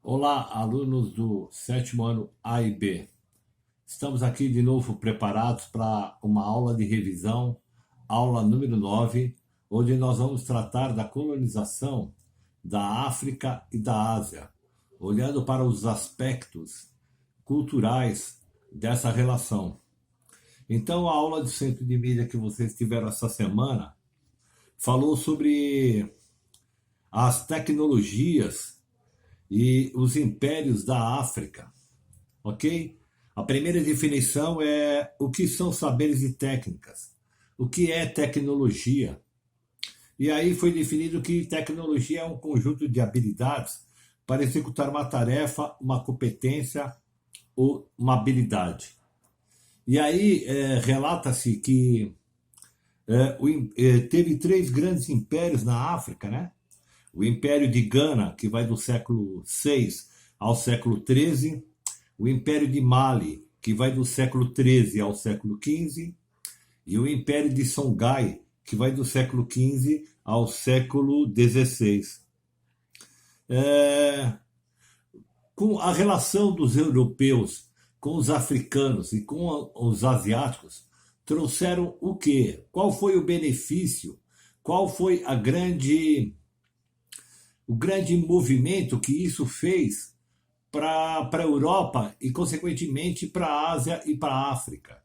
Olá, alunos do sétimo ano A e B. Estamos aqui de novo preparados para uma aula de revisão, aula número 9, onde nós vamos tratar da colonização da África e da Ásia, olhando para os aspectos culturais dessa relação. Então, a aula do Centro de Mídia que vocês tiveram essa semana falou sobre as tecnologias e os impérios da África, ok? A primeira definição é o que são saberes e técnicas, o que é tecnologia. E aí foi definido que tecnologia é um conjunto de habilidades para executar uma tarefa, uma competência ou uma habilidade. E aí relata-se que teve três grandes impérios na África, né? O Império de Gana, que vai do século VI ao século XIII, o Império de Mali, que vai do século XIII ao século XV, e o Império de Songhai, que vai do século XV ao século XVI. Com a relação dos europeus com os africanos e com os asiáticos, trouxeram o quê? Qual foi o benefício? Qual foi o grande movimento que isso fez para a Europa e, consequentemente, para a Ásia e para a África?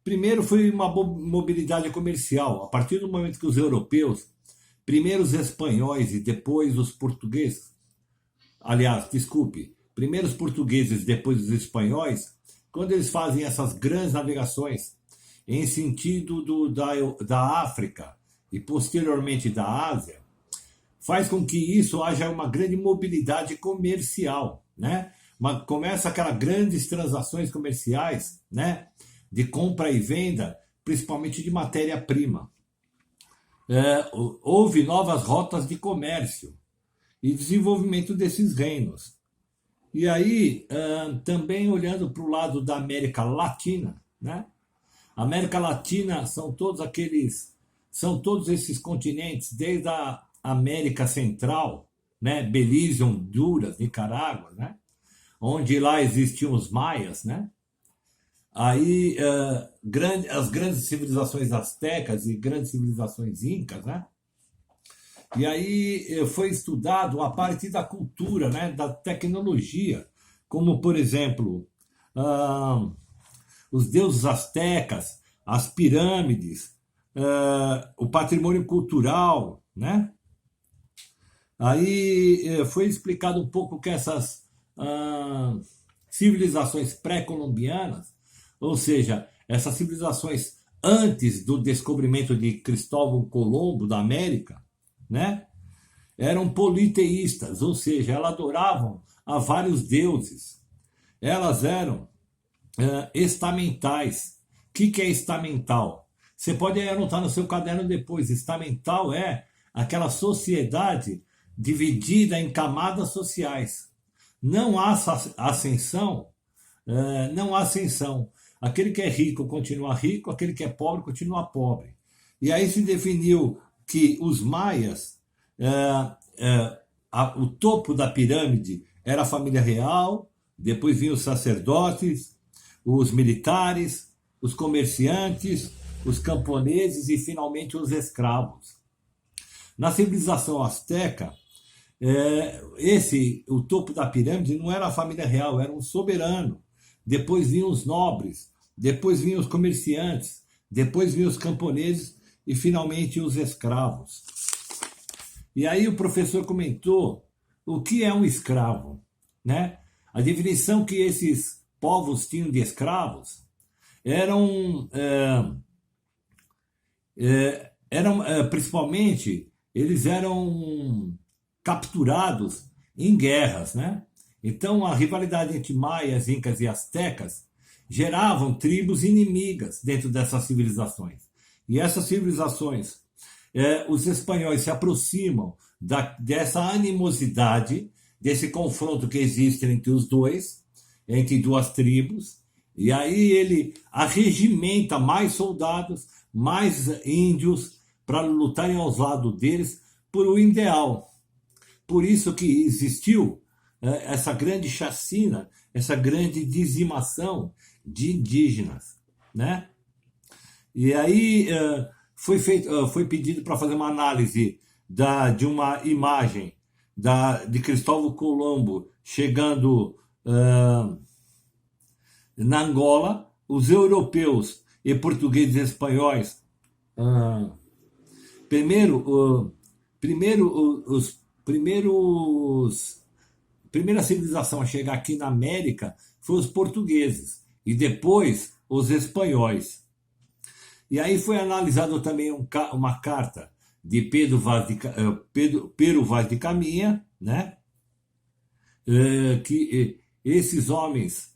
Primeiro foi uma mobilidade comercial. A partir do momento que os europeus, primeiro os espanhóis e depois os portugueses, aliás, desculpe, primeiro os portugueses e depois os espanhóis, quando eles fazem essas grandes navegações em sentido da África e posteriormente da Ásia, faz com que isso haja uma grande mobilidade comercial, né? Começa aquelas grandes transações comerciais, né? De compra e venda, principalmente de matéria-prima. Houve novas rotas de comércio e desenvolvimento desses reinos. E aí, também olhando para o lado da América Latina, né? A América Latina são todos esses continentes, desde a América Central, né? Belize, Honduras, Nicarágua, né? Onde lá existiam os maias, né? Aí as grandes civilizações astecas e grandes civilizações incas, né? E aí foi estudado a parte da cultura, né? Da tecnologia, como por exemplo os deuses astecas, as pirâmides, o patrimônio cultural, né? Aí foi explicado um pouco que essas civilizações pré-colombianas, ou seja, essas civilizações antes do descobrimento de Cristóvão Colombo da América, né? Eram politeístas, ou seja, elas adoravam a vários deuses. Elas eram estamentais. O que é estamental? Você pode anotar no seu caderno depois. Estamental é aquela sociedade dividida em camadas sociais. Não há ascensão, não há ascensão. Aquele que é rico continua rico, aquele que é pobre continua pobre. E aí se definiu que os maias, o topo da pirâmide era a família real, depois vinham os sacerdotes, os militares, os comerciantes, os camponeses e finalmente os escravos. Na civilização asteca, o topo da pirâmide não era a família real, era um soberano. Depois vinham os nobres, depois vinham os comerciantes, depois vinham os camponeses e finalmente os escravos. E aí o professor comentou o que é um escravo, né? A definição que esses povos tinham de escravos eram principalmente, eles eram capturados em guerras, né? Então a rivalidade entre maias, incas e astecas geravam tribos inimigas dentro dessas civilizações. E essas civilizações, os espanhóis se aproximam dessa animosidade, desse confronto que existe entre os dois, entre duas tribos, e aí ele arregimenta mais soldados, mais índios, para lutarem aos lados deles por um ideal. por isso que existiu essa grande chacina, essa grande dizimação de indígenas, né? E aí foi pedido para fazer uma análise de uma imagem de Cristóvão Colombo chegando na Angola, os europeus e portugueses e espanhóis. Primeira civilização a chegar aqui na América foi os portugueses e depois os espanhóis. E aí foi analisado também uma carta de Pero Vaz de Caminha, né? Que esses homens,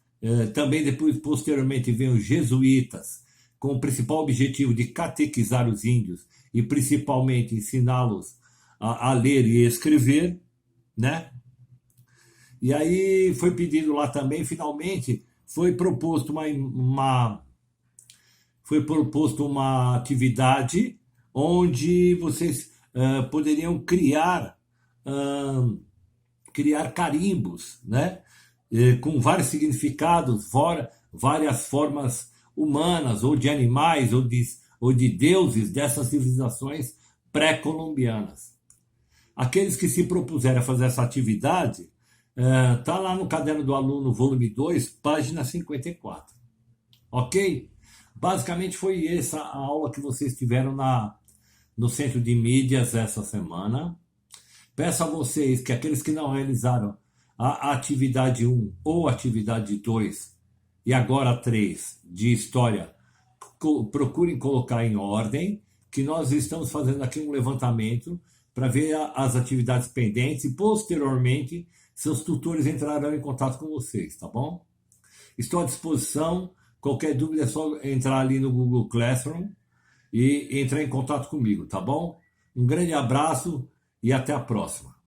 também depois, posteriormente, vêm os jesuítas, com o principal objetivo de catequizar os índios e principalmente ensiná-los a ler e escrever, né? E aí foi pedido lá também, finalmente, foi proposto uma atividade onde vocês poderiam criar carimbos, né? Com vários significados, várias formas humanas, ou de animais, ou de deuses dessas civilizações pré-colombianas. Aqueles que se propuseram a fazer essa atividade, está lá no Caderno do Aluno, volume 2, página 54. Ok? Basicamente foi essa a aula que vocês tiveram no Centro de Mídias essa semana. Peço a vocês que aqueles que não realizaram a atividade 1 ou atividade 2 e agora 3 de História, procurem colocar em ordem, que nós estamos fazendo aqui um levantamento para ver as atividades pendentes e, posteriormente, seus tutores entrarão em contato com vocês, tá bom? Estou à disposição. Qualquer dúvida é só entrar ali no Google Classroom e entrar em contato comigo, tá bom? Um grande abraço e até a próxima.